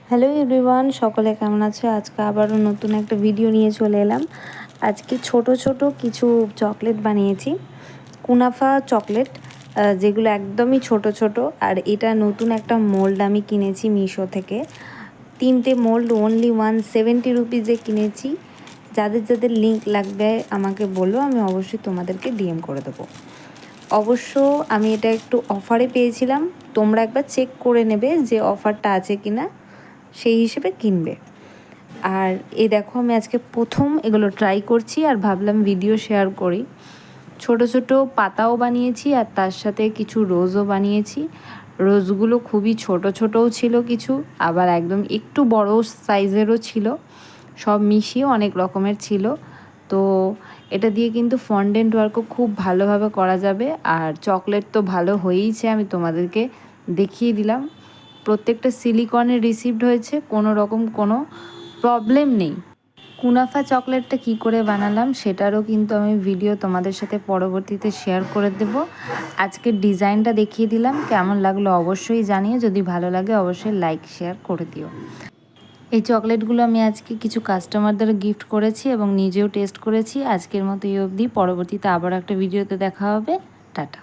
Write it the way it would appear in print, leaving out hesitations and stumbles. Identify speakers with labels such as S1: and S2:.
S1: Hello everyone, সকলে কেমন আছে? আজকে আবারও নতুন একটা ভিডিও নিয়ে চলে এলাম। আজকে ছোট ছোট কিছু চকলেট বানিয়েছি, কুনাফা চকলেট, যেগুলো একদমই ছোট ছোট। আর এটা নতুন একটা মোল্ড আমি কিনেছি মিশো থেকে। 3টে মোল্ড অনলি 170 রুপিজে কিনেছি। যাদের যাদের লিঙ্ক লাগবে আমাকে বলো, আমি অবশ্যই তোমাদেরকে ডিএম করে দেবো। অবশ্য আমি এটা একটু অফারে পেয়েছিলাম, তোমরা একবার চেক করে নেবে যে অফারটা আছে কি না, সেই হিসেবে কিনবে। আর এই দেখো, আমি আজকে প্রথম এগুলো ট্রাই করছি আর ভাবলাম ভিডিও শেয়ার করি। ছোট ছোট পাতাও বানিয়েছি আর তার সাথে কিছু রোজও বানিয়েছি। রোজগুলো খুবই ছোট ছোটও ছিল কিছু, আবার একদম একটু বড় সাইজেরও ছিল। সব মিশিয়ে অনেক রকমের ছিল। তো এটা দিয়ে কিন্তু ফন্ডেন্ট ওয়ার্কও খুব ভালোভাবে করা যাবে। আর চকলেট তো ভালো হয়েইছে, আমি তোমাদেরকে দেখিয়ে দিলাম। প্রত্যেকটা সিলিকনের রিসিভড হয়েছে, কোনো রকম কোনো প্রবলেম নেই। কুনাফা চকলেটটা কি করে বানালাম সেটারও কিন্তু আমি ভিডিও তোমাদের সাথে পরবর্তীতে শেয়ার করে দেব। আজকের ডিজাইনটা দেখিয়ে দিলাম, কেমন লাগলো অবশ্যই জানিয়ে, যদি ভালো লাগে অবশ্যই লাইক শেয়ার করে দিও। এই চকলেটগুলো আমি আজকে কিছু কাস্টমারদের গিফট করেছি এবং নিজেও টেস্ট করেছি। আজকের মতো এই অবধি, পরবর্তীতে আবার একটা ভিডিওতে দেখা হবে। টাটা।